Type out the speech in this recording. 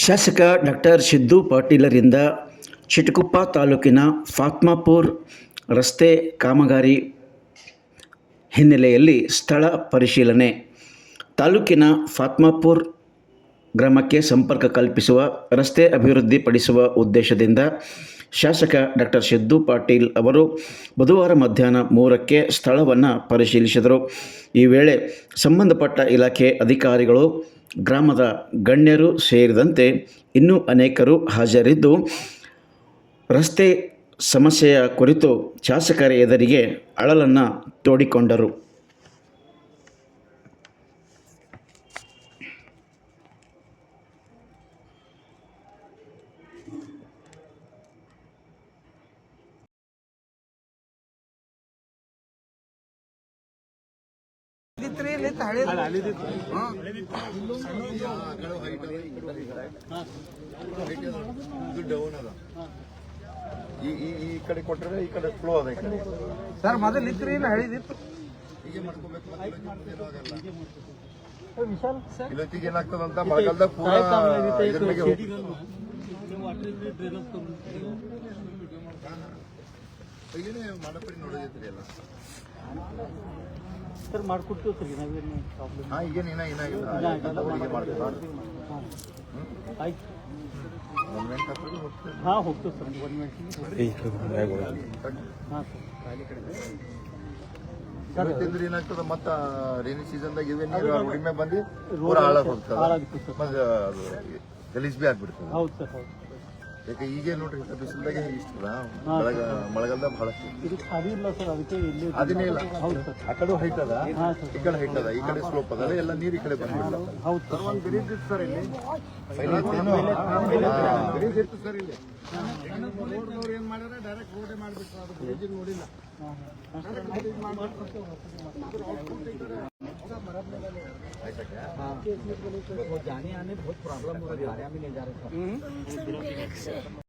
ಶಾಸಕ ಡಾಕ್ಟರ್ ಸಿದ್ದು ಪಾಟೀಲರಿಂದ ಚಿಟಗುಪ್ಪ ತಾಲೂಕಿನ ಫಾತ್ಮಾಪುರ ರಸ್ತೆ ಕಾಮಗಾರಿ ಹಿನ್ನೆಲೆಯಲ್ಲಿ ಸ್ಥಳ ಪರಿಶೀಲನೆ. ತಾಲೂಕಿನ ಫಾತ್ಮಾಪುರ ಗ್ರಾಮಕ್ಕೆ ಸಂಪರ್ಕ ಕಲ್ಪಿಸುವ ರಸ್ತೆ ಅಭಿವೃದ್ಧಿಪಡಿಸುವ ಉದ್ದೇಶದಿಂದ ಶಾಸಕ ಡಾಕ್ಟರ್ ಸಿದ್ದು ಪಾಟೀಲ್ ಅವರು ಬುಧವಾರ ಮಧ್ಯಾಹ್ನ 3ಕ್ಕೆ ಸ್ಥಳವನ್ನು ಪರಿಶೀಲಿಸಿದರು. ಈ ವೇಳೆ ಸಂಬಂಧಪಟ್ಟ ಇಲಾಖೆ ಅಧಿಕಾರಿಗಳು, ಗ್ರಾಮದ ಗಣ್ಯರು ಸೇರಿದಂತೆ ಇನ್ನೂ ಅನೇಕರು ಹಾಜರಿದ್ದು ರಸ್ತೆ ಸಮಸ್ಯೆಯ ಕುರಿತು ಶಾಸಕರ ಎದುರಿಗೆ ಅಳಲನ್ನು ತೋಡಿಕೊಂಡರು. ಈ ಕಡೆ ಕೊಟ್ಟರೆ ಈ ಕಡೆ ಫ್ಲೋ ಅದ. ಈ ಕಡೆ ಸರ್ ಮೊದಲು ಇತ್ತು ಇಲ್ಲ ಹೇಳಿದಿತ್ತು. ಹೀಗೆ ಮಾಡ್ಕೋಬೇಕು. ಇವತ್ತಿಗೆ ಏನಾಗ್ತದಂತ ಮಳೆಗಾಲದಾಗ ಪೂರ ಇದ್ರ ಮೇಲೆ ಈಗೇನೆ ಮಾಡಪಡಿ ನೋಡೋದಿತ್ರಿ ಎಲ್ಲ. ಸರ್ ಮಾಡ್ಕೊಡ್ತೀವಿ ಸರ್, ನಾವೇನು ಪ್ರಾಬ್ಲಮ್. ಹಾಂ ಈಗೇನು ಏನಾಗಿಲ್ಲ ಮಾಡ್ತೀವಿ. ಆಯ್ತು, 1 ಮಿನಿಟ್ ಹಾಕೋದು ಹೋಗ್ತದೆ. ಹಾಂ ಹೋಗ್ತೀವಿ ಸರ್, 1 ಮಿನಿಟ್. ಹಾಂ ಸರ್. ಇವತ್ತಿಂದ್ರೆ ಏನಾಗ್ತದ ಮತ್ತ ರೈನಿ ಸೀಸನ್ದಾಗ ಇವೇ ನೀರು ರೋಡಿನ ಮೇಲೆ ಬಂದು ಪೂರ ಹಾಳಾಗಿ ಹೋಗ್ತದೆ. ಮತ್ತೆ ಅದು ಗಲೀಜ್ ಬಿ ಆಗ್ಬಿಡ್ತದೆ. ಹೌದು ಸರ್, ಹೌದು. ಯಾಕೆ ಈಗ ನೋಡ್ರಿ ಬಿಸಿಲ್ದಾಗ ಇಷ್ಟದ ಮಳೆಗಾಲದಾಗ ಬಹಳಷ್ಟು ಇದು ಖಾಲಿ ಇಲ್ಲ ಸರ್, ಅದಕ್ಕೆ ಇಲ್ಲಿ ಅದೇನೇ ಇಲ್ಲ. ಹೌದು ಸರ್. ಆ ಕಡೆ ಹೈಟ್ ಅದ, ಹಾಂ ಸರ್. ಈ ಕಡೆ ಹೈಟ್ ಅದ, ಈ ಕಡೆ ಸ್ಲೋಪ್ ಅದ, ಎಲ್ಲ ನೀರು ಈ ಕಡೆ ಬಂದ್ಬಿಡಲ್ಲ. ಹೌದು ಸರ್. ಒಂದು ಗಲೀಜ್ ಇತ್ತು ಸರ್ ಇಲ್ಲಿ. ಗಲೀಜ್ ಇತ್ತು ಸರ್ ಇಲ್ಲಿ. ಏನ್ ಮಾಡ್ಯಾರ ಡೈರೆಕ್ಟ್ ರೋಡೇ ಮಾಡ್ಬಿಟ್ರು, ಅದು ಗಲೀಜಿಗೆ ನೋಡಿಲ್ಲ. जाने आने बहुत प्रॉब्लम हो रही है, में ले जा रहे हैं।